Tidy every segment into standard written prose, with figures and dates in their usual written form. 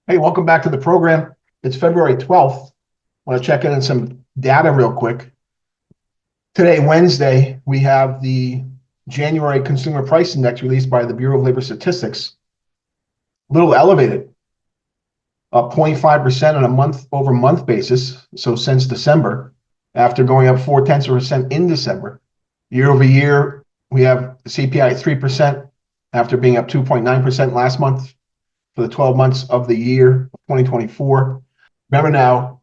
Hey, welcome back to the program. It's February 12th. I want to check in on some data real quick. Today, Wednesday, we have the January Consumer Price Index released by the Bureau of Labor Statistics. A little elevated, up 0.5% on a month-over-month basis, so since December, after going up 0.4% in December. Year over year, we have the CPI at 3% after being up 2.9% last month for the 12 months of the year 2024. Remember now,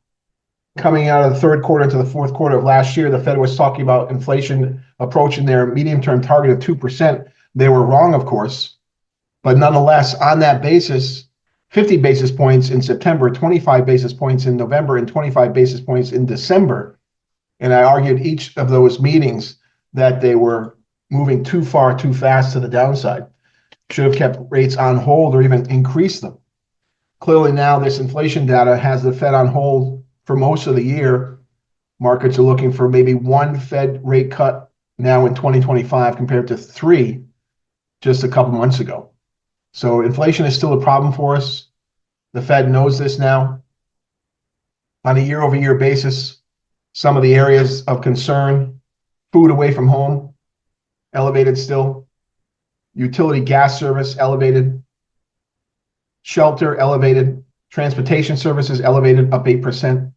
coming out of the third quarter into the fourth quarter of last year, the Fed was talking about inflation approaching their medium-term target of 2%. They were wrong, of course, but nonetheless, on that basis, 50 basis points in September, 25 basis points in November, and 25 basis points in December. And I argued each of those meetings that they were moving too far, too fast to the downside. Should have kept rates on hold or even increased them. Clearly now this inflation data has the Fed on hold for most of the year. Markets are looking for maybe one Fed rate cut now in 2025 compared to 3 just a couple months ago. So inflation is still a problem for us. The Fed knows this now. On a year-over-year basis, some of the areas of concern, food away from home, elevated still. Utility gas service, elevated. Shelter, elevated. Transportation services, elevated, up 8%.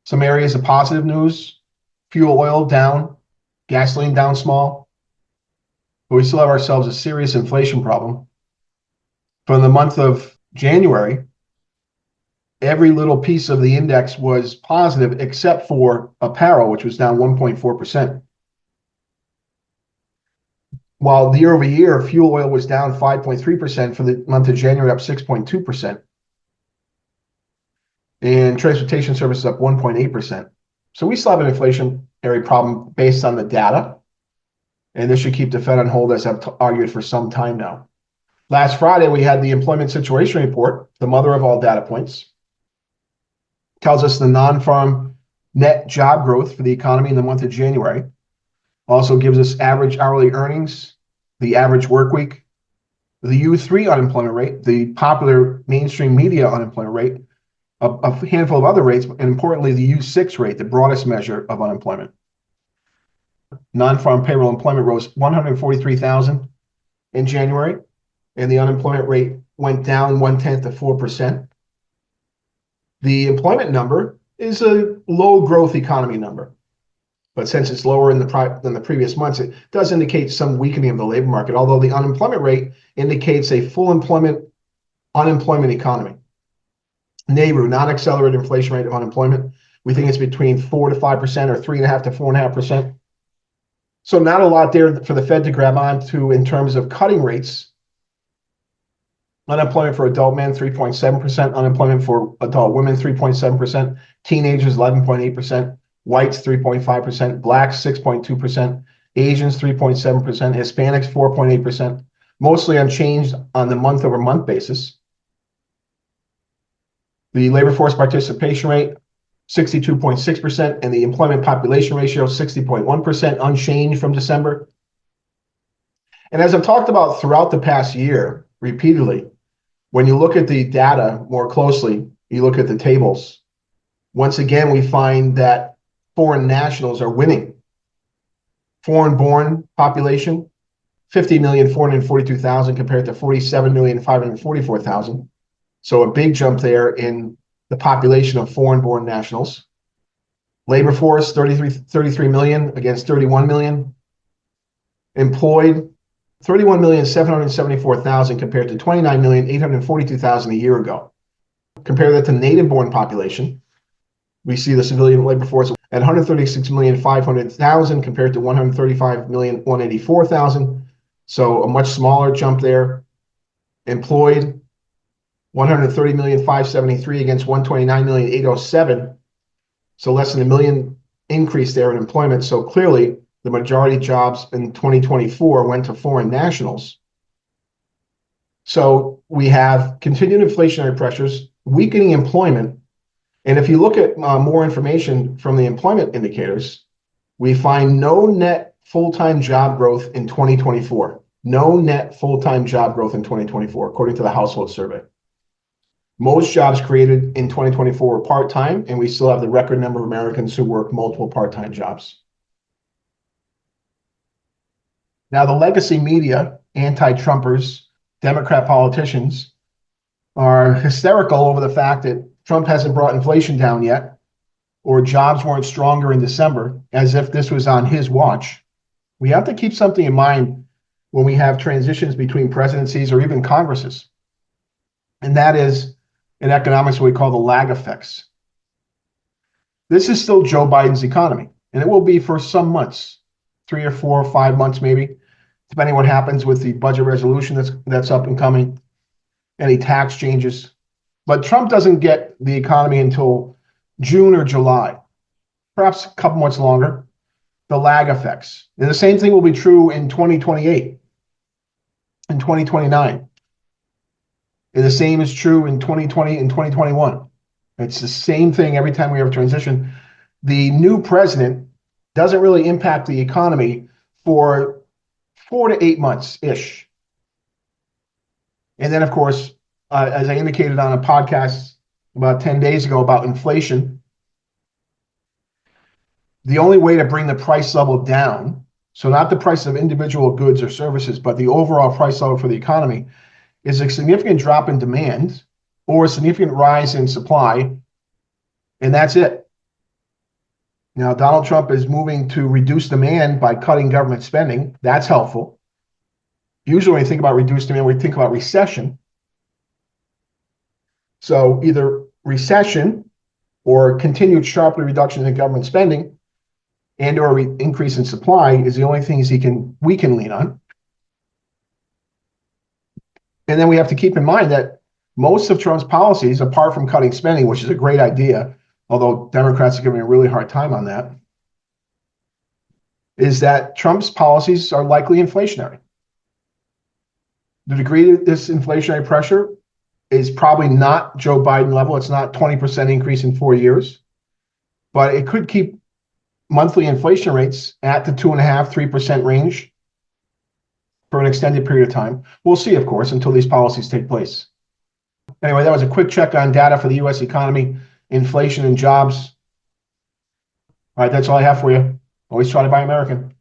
Some areas of positive news. Fuel oil down. Gasoline down small. But we still have ourselves a serious inflation problem. From the month of January, every little piece of the index was positive except for apparel, which was down 1.4%. While the year over year, fuel oil was down 5.3% for the month of January, up 6.2%. And transportation services up 1.8%. So we still have an inflationary problem based on the data. And this should keep the Fed on hold, as I've argued for some time now. Last Friday, we had the employment situation report, the mother of all data points. Tells us the non-farm net job growth for the economy in the month of January. Also gives us average hourly earnings, the average work week, the U3 unemployment rate, the popular mainstream media unemployment rate, a handful of other rates, and importantly, the U6 rate, the broadest measure of unemployment. Non-farm payroll employment rose 143,000 in January, and the unemployment rate went down 0.1%. The employment number is a low growth economy number. But since it's lower than the previous months, it does indicate some weakening of the labor market, although the unemployment rate indicates a full unemployment economy. NAIRU, non-accelerated inflation rate of unemployment, we think it's between 4 to 5% or 3.5 to 4.5%. So not a lot there for the Fed to grab onto in terms of cutting rates. Unemployment for adult men, 3.7%. Unemployment for adult women, 3.7%. Teenagers, 11.8%. Whites, 3.5%, blacks, 6.2%, Asians, 3.7%, Hispanics, 4.8%, mostly unchanged on the month-over-month basis. The labor force participation rate, 62.6%, and the employment population ratio, 60.1%, unchanged from December. And as I've talked about throughout the past year, repeatedly, when you look at the data more closely, you look at the tables, once again, we find that foreign nationals are winning. Foreign-born population, 50,442,000 compared to 47,544,000. So a big jump there in the population of foreign-born nationals. Labor force, 33 million against 31 million. Employed, 31,774,000 compared to 29,842,000 a year ago. Compare that to native-born population. We see the civilian labor force at 136,500,000 compared to 135,184,000. So a much smaller jump there. Employed, 130,573 against 129,807. So less than a million increase there in employment. So clearly, the majority of jobs in 2024 went to foreign nationals. So we have continued inflationary pressures, weakening employment. And if you look at more information from the employment indicators, we find no net full-time job growth in 2024. No net full-time job growth in 2024, according to the household survey. Most jobs created in 2024 were part-time, and we still have the record number of Americans who work multiple part-time jobs. Now, the legacy media, anti-Trumpers, Democrat politicians are hysterical over the fact that Trump hasn't brought inflation down yet, or jobs weren't stronger in December, as if this was on his watch. We have to keep something in mind when we have transitions between presidencies or even Congresses. And that is, in economics, what we call the lag effects. This is still Joe Biden's economy, and it will be for some months, 3 or 4 or 5 months maybe, depending what happens with the budget resolution that's up and coming, any tax changes. But Trump doesn't get the economy until June or July, perhaps a couple months longer, the lag effects. And the same thing will be true in 2028, in 2029. And the same is true in 2020 and 2021. It's the same thing every time we have a transition. The new president doesn't really impact the economy for 4 to 8 months-ish. And then, of course, as I indicated on a podcast about 10 days ago about inflation, the only way to bring the price level down, so not the price of individual goods or services, but the overall price level for the economy, is a significant drop in demand or a significant rise in supply, and that's it. Now, Donald Trump is moving to reduce demand by cutting government spending. That's helpful. Usually when we think about reduced demand, we think about recession. So either recession or continued sharp reduction in government spending and or increase in supply is the only things we can lean on. And then we have to keep in mind that most of Trump's policies, apart from cutting spending, which is a great idea, although Democrats are giving a really hard time on that, is that Trump's policies are likely inflationary. The degree of this inflationary pressure is probably not Joe Biden level. It's not 20% increase in 4 years, but it could keep monthly inflation rates at the 2.5–3% range for an extended period of time. We'll see, of course, until these policies take place. Anyway, that was a quick check on data for the U.S. economy, inflation and jobs. All right, that's all I have for you. Always try to buy American.